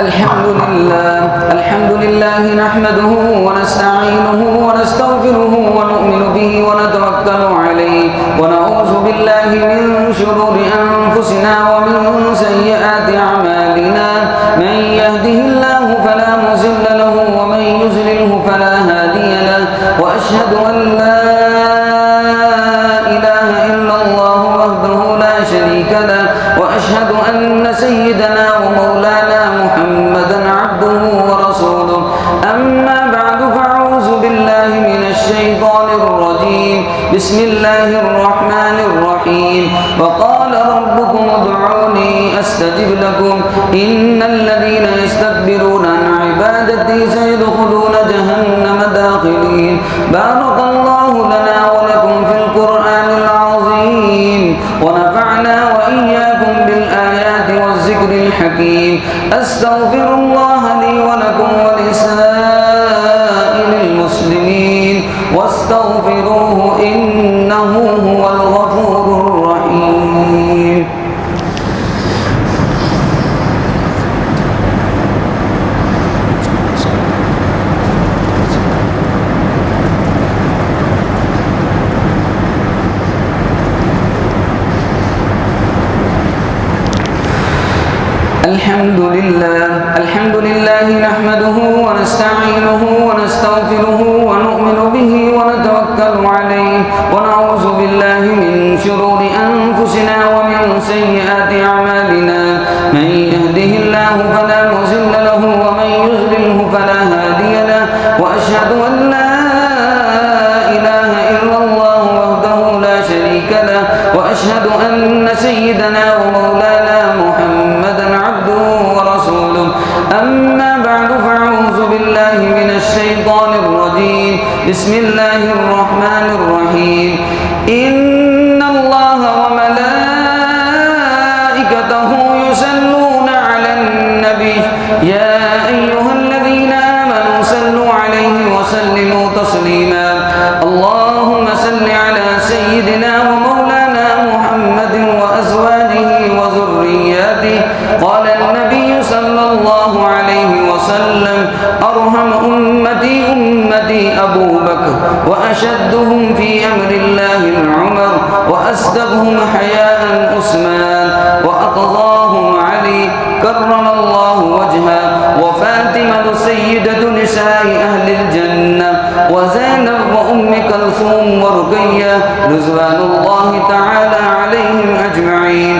الحمد لله نحمده ونستعينه ونستغفره ونؤمن به ونتوكل عليه ونعوذ بالله من شرور أنفسنا ومن سيئات أعمالنا من يهده الله فلا مضل له ومن يضلله فلا هادي له وأشهد أن لا إله إلا الله وحده لا شريك له وأشهد أن سيدنا ومولانا محمدا عبده ورسوله أما بعد فأعوذ بالله من الشيطان الرجيم بسم الله الرحمن الرحيم وقال ربكم ادعوني أستجب لكم إن الذين يستكبرون عن عبادتي سيدخلون جهنم داخلين بارك الله لنا ولكم في القرآن العظيم ونفعنا وإياكم بالآيات والذكر الحكيم أستغفر الله لي ولكم ولسائر المسلمين واستغفروه إنه هو الغفور الرحيم. الحمد لله نحمده ونستعينه ونستغفره ونؤمن به ونتوكل عليه ونعوذ بالله من شرور أنفسنا ومن سيئات أعمالنا من يهده الله فلا مضل له ومن يضلله فلا هادي له وأشهد أن لا إله إلا الله وحده لا شريك له وأشهد أن سيدنا ومولانا محمدا عبده ورسوله أما بعد فأعوذ بالله من الشيطان الرجيم بسم الله الرحمن الرحيم إن الله وملائكته يصلون على النبي يا أيها الذين آمنوا صلوا عليه وسلموا تسليما اللهم صل على سيدنا ومولانا محمد وأزواجه وذرياته قال النبي صلى الله عليه وسلم أرحم أمتي أبو بكر وأشدهم في أمر الله عمر وأصدقهم حياء عثمان وأقضاهم علي كرم الله وجهه وفاطمة سيدة نساء أهل الجنة وزينب وأم كلثوم ورقية رضوان الله تعالى عليهم أجمعين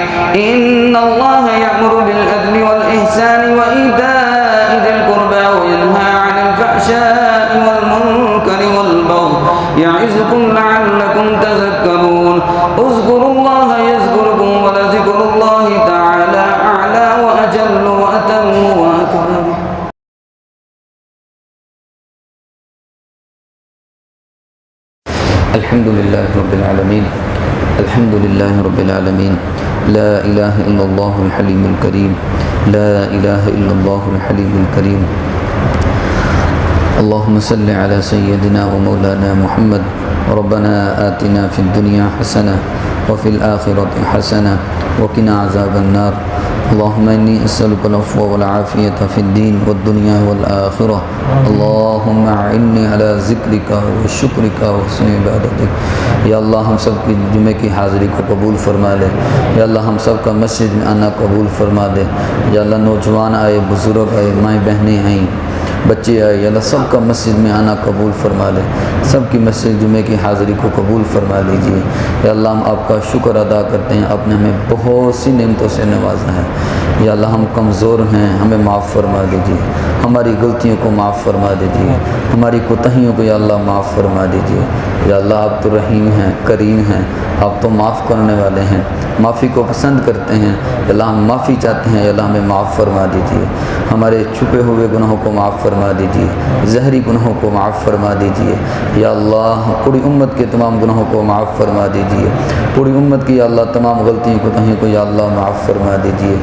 إن الله يأمر بالعدل والإحسان وإيتاء ذي القربى وينهى عن الفحشاء والمنكر والبغي يعظكم لعلكم تذكرون اذكروا الله يذكركم ولذكر الله تعالى أعلى وأجل وأتم وأكبر. الحمد لله رب العالمين الحمد لله رب العالمين لا إله إلا الله الحليم الكريم لا إله إلا الله الحليم الكريم اللهم صل على سيدنا ومولانا محمد ربنا آتنا في الدنيا حسنة وفي الآخرة حسنة وقنا عذاب النار اللهم إني أسألك العفو والعافية في الدين والدنيا والآخرة اللهم أعني على ذكرك وشكرك وحسن عبادتك या अल्लाह हम सब की जुमे की हाज़िरी को कबूल फरमा ले या अल्लाह हम सब का मस्जिद में आना कबूल फरमा दे या अल्लाह नौजवान आए बुज़ुर्ग आए माएँ बहनें आईं बच्चे आए या अल्लाह सब का मस्जिद में आना कबूल फरमा ले सब की मस्जिद जुमे की हाज़िरी को कबूल फरमा लीजिए या अल्लाह हम आपका शुक्र अदा करते हैं आपने हमें बहुत सी नेमतों से नवाजा है या अल्लाह हम कमज़ोर हैं हमें माफ़ फरमा दीजिए हमारी गलतियों को माफ़ फरमा दीजिए हमारी कोताहियों को या अल्लाह माफ़ फरमा दीजिए या अल्लाह आप तो रहीम हैं करीम हैं आप तो माफ़ करने वाले हैं माफ़ी को पसंद करते हैं अल्लाह हम माफ़ी चाहते हैं अल्लाह हमें माफ़ फरमा दीजिए हमारे छुपे हुए गुनाहों को माफ़ फरमा दीजिए ज़हरी गुनाहों को माफ़ फरमा दीजिए या अल्लाह पूरी उम्मत के तमाम गुनाहों को माफ़ फरमा दीजिए पूरी उम्मत की या अल्लाह तमाम गलतियों को तहीं को या अल्लाह माफ़ फरमा दीजिए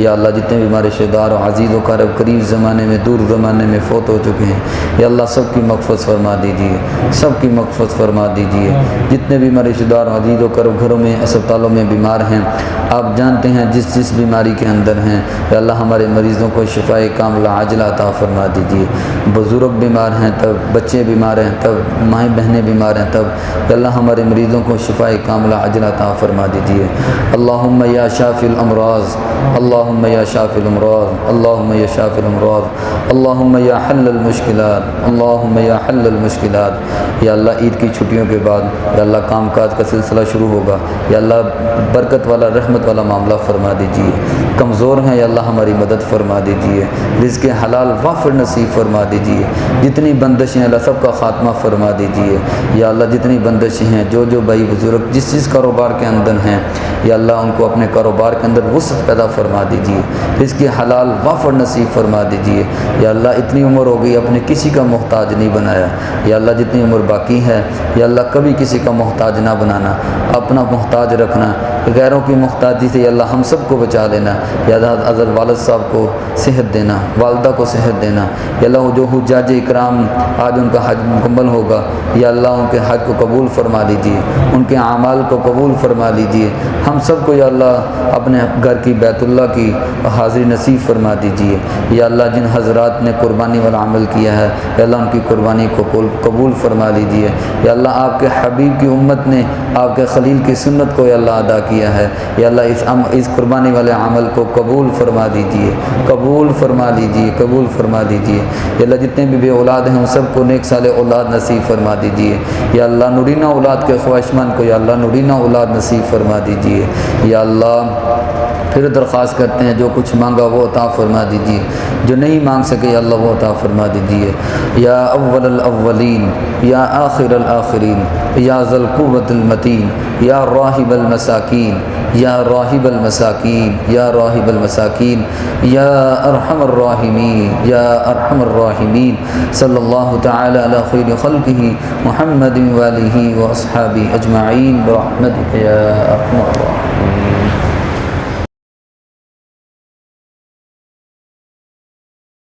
या अल्लाह जितने भी हमारे रिश्तेदार अज़ीज़ व क़रीब करीब ज़माने में दूर ज़माने में फ़ौत हो चुके हैं या अल्लाह सबकी मग़फ़िरत फरमा दीजिए सबकी मग़फ़िरत फरमा दीजिए जितने भी हमारे रिश्तेदार अज़ीज़ व क़रीब घरों में अस्पतालों में बीमार بیمار ہیں آپ جانتے ہیں جس بیماری کے اندر ہیں، یا اللہ ہمارے مریضوں کو شفائے کاملہ عاجلہ عطا فرما دیجیے۔ بزرگ بیمار ہیں تب، بچے بیمار ہیں تب، مائیں بہنیں بیمار ہیں تب، یا اللہ ہمارے مریضوں کو شفائے کاملہ عاجلہ عطا فرما دیجیے۔ اللہم یا شافی الامراض، اللہم یا شافی الامراض، اللہم یا شافی الامراض، اللہم یا حل المشکلات، اللہم یا حل المشکلات۔ یا اللہ عید کی چھٹیوں کے بعد یا اللہ کام کاج کا سلسلہ شروع ہوگا، یا اللہ برکت والا رحمت والا معاملہ فرما دیجیے۔ کمزور ہیں یا اللہ ہماری مدد فرما دیجیے، رزق حلال وافر نصیب فرما دیجیے۔ جتنی بندشیں اللہ سب کا خاتمہ فرما دیجیے۔ یا اللہ جتنی بندشیں ہیں، جو بھائی بزرگ جس کاروبار کے اندر ہیں، یا اللہ ان کو اپنے کاروبار کے اندر وسعت پیدا فرما دیجیے، رزق حلال وافر نصیب فرما دیجیے۔ یا اللہ اتنی عمر ہو گئی اپنے کسی کا محتاج نہیں بنایا، یا اللہ جتنی عمر باقی ہے یا اللہ کبھی کسی کا محتاج نہ بنانا، اپنا محتاج رکھنا، غیروں کی محتاجی سے یا اللہ ہم سب کو بچا لینا۔ یا اللہ حضرت والد صاحب کو صحت دینا، والدہ کو صحت دینا۔ یا اللہ جو حجاج اکرام آج ان کا حج مکمل ہوگا، یا اللہ ان کے حج کو قبول فرما لیجیے، ان کے اعمال کو قبول فرما لیجیے۔ ہم سب کو یا اللہ اپنے گھر کی بیت اللہ کی حاضری نصیب فرما دیجیے۔ یا اللہ جن حضرات نے قربانی والا عمل کیا ہے، یا اللہ ان کی قربانی کو قبول فرما لیجیے۔ یا اللہ آپ کے حبیب کی امت نے آپ کے خلیل کی سنت کو یا اللہ ادا کیا ہے، یا اللہ اس قربانی والے عمل کو قبول فرما دیجیے، قبول فرما لیجیے، قبول فرما دیجیے۔ یا اللہ جتنے بھی بے اولاد ہیں ان سب کو نیک صالح اولاد نصیب فرما دیجیے۔ یا اللہ نورینہ اولاد کے خواہشمند کو یا اللہ نورینہ اولاد نصیب فرما دیجیے۔ یا اللہ پھر درخواست کرتے ہیں جو کچھ مانگا وہ عطا فرما دیجیے، جو نہیں مانگ سکے یا اللہ وہ عطا فرما دیجیے۔ یا اول الاولین، یا آخر الآخرین، یا ذی القوۃ المتین، یا راحب المساکین، یا راحب المساکین، یا راحب المساکین، یا ارحم الراحمین، یا ارحم الراحمین۔ صلی اللہ تعالی علی خیر خلقہ محمد وآلہ واصحابہ اجمعین برحمتک یا ارحم الراحمین۔